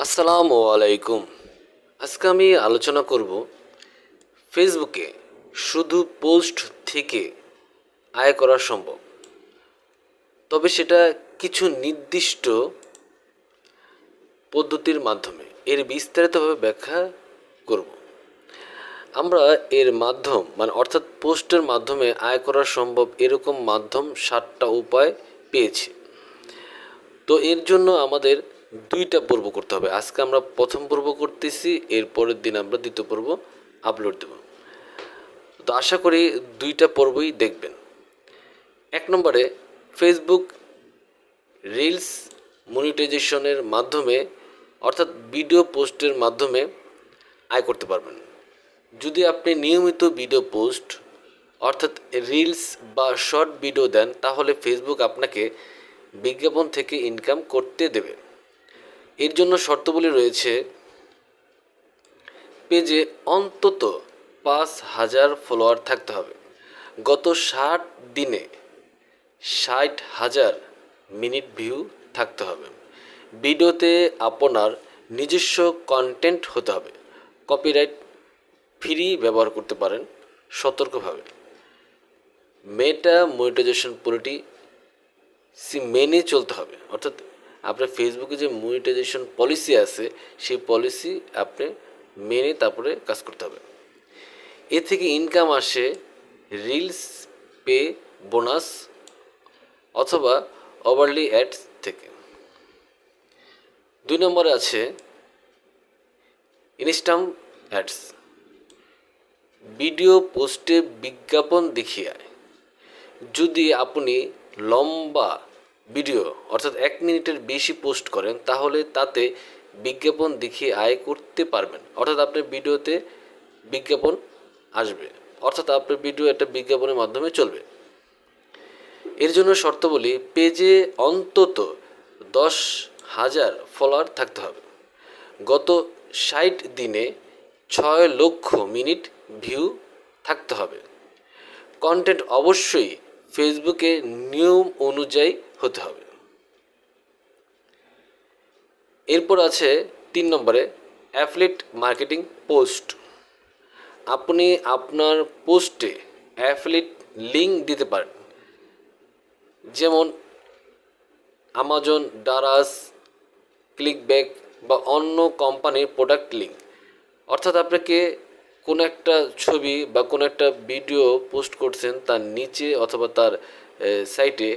আসসালামু আলাইকুম। আজকে আমি আলোচনা করব ফেসবুকে শুধু পোস্ট থেকে আয় করা সম্ভব, তবে সেটা কিছু নির্দিষ্ট পদ্ধতির মাধ্যমে। এর বিস্তারিতভাবে ব্যাখ্যা করব। আমরা এর মাধ্যম অর্থাৎ পোস্টের মাধ্যমে আয় করা সম্ভব এরকম মাধ্যম 7টা উপায় পেয়েছি। তো এর জন্য আমাদের 2টা পর্ব করতে হবে। আজকে আমরা প্রথম পর্ব করতেছি, এর পরের দিন আমরা দ্বিতীয় পর্ব আপলোড দেব। তো আশা করি 2টা পর্বই দেখবেন। 1 নম্বরে ফেসবুক রিলস মনিটাইজেশনের মাধ্যমে অর্থাৎ ভিডিও পোস্টের মাধ্যমে আয় করতে পারবেন। যদি আপনি নিয়মিত ভিডিও পোস্ট অর্থাৎ রিলস বা শর্ট ভিডিও দেন, তাহলে ফেসবুক আপনাকে বিজ্ঞাপন থেকে ইনকাম করতে দেবে। এর জন্য শর্তাবলী রয়েছে। পেজে অন্তত 5,000 ফলোয়ার থাকতে হবে, গত 60 দিনে 60,000 মিনিট ভিউ থাকতে হবে, ভিডিওতে আপনার নিজস্ব কন্টেন্ট হতে হবে, কপিরাইট ফ্রি ব্যবহার করতে পারেন সতর্কভাবে, মেটা মনিটাইজেশন পলিসি মেনে চলতে হবে। অর্থাৎ আপনার ফেসবুকে যে মনিটাইজেশন পলিসি আছে সেই পলিসি আপনি মেনে তারপরে কাজ করতে হবে। এ থেকে ইনকাম আসে রিলস পে, বোনাস অথবা ওভারলি অ্যাডস থেকে। 2 নম্বরে আছে ইনস্ট্যান্ট অ্যাডস, ভিডিও পোস্টে বিজ্ঞাপন দেখিয়ে আয়। যদি আপনি লম্বা ভিডিও অর্থাৎ 1 মিনিটের বেশি পোস্ট করেন, তাহলে তাতে বিজ্ঞাপন দেখিয়ে আয় করতে পারবেন। অর্থাৎ আপনার ভিডিওতে বিজ্ঞাপন আসবে, অর্থাৎ আপনার ভিডিও একটা বিজ্ঞাপনের মাধ্যমে চলবে। এর জন্য শর্তাবলী, পেজে অন্তত 10,000 ফলোয়ার থাকতে হবে, গত 60 দিনে 6 লক্ষ মিনিট ভিউ থাকতে হবে, কন্টেন্ট অবশ্যই ফেসবুকে নিয়ম অনুযায়ী হতে হবে। এরপর আছে 3 নম্বরে অ্যাফিলিয়েট মার্কেটিং পোস্ট। আপনি আপনার পোস্টে অ্যাফিলিয়েট লিঙ্ক দিতে পারেন, যেমন আমাজন, ডারাস, ক্লিকব্যাক বা অন্য কোম্পানির প্রোডাক্ট লিঙ্ক। অর্থাৎ আপনাকে কোনো একটা ছবি বা কোনো একটা ভিডিও পোস্ট করছেন, তার নিচে অথবা তার সাইটে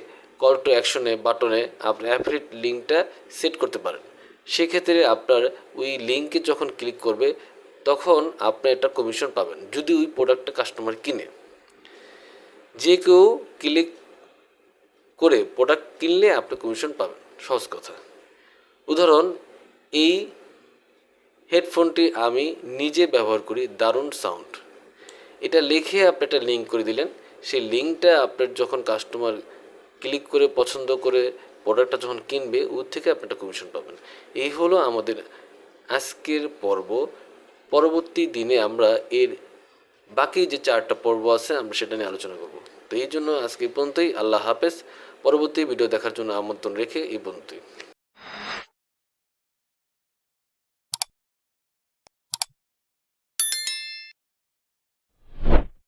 কল টু অ্যাকশনে বাটনে আপনি অ্যাফিলিয়েট লিঙ্কটা সেট করতে পারেন। সেক্ষেত্রে আপনার ওই লিঙ্কে যখন ক্লিক করবে তখন আপনি একটা কমিশন পাবেন, যদি ওই প্রোডাক্টটা কাস্টমার কিনে। যে কেউ ক্লিক করে প্রোডাক্ট কিনলে আপনি কমিশন পাবেন, সহজ কথা। উদাহরণ, এই হেডফোনটি আমি নিজে ব্যবহার করি, দারুণ সাউন্ড। এটা লিখে আপনি একটা লিঙ্ক করে দিলেন। সেই লিঙ্কটা আপনার যখন কাস্টমার ক্লিক করে পছন্দ করে প্রোডাক্টটা যখন কিনবে, ওর থেকে আপনি একটা কমিশন পাবেন। এই হলো আমাদের আজকের পর্ব। পরবর্তী দিনে আমরা এর বাকি যে 4টা পর্ব আছে আমরা সেটা নিয়ে আলোচনা করব। তো এই জন্য আজকে এই পর্যন্তই। আল্লাহ হাফেজ। পরবর্তী ভিডিও দেখার জন্য আমন্ত্রণ রেখে এই পর্যন্তই।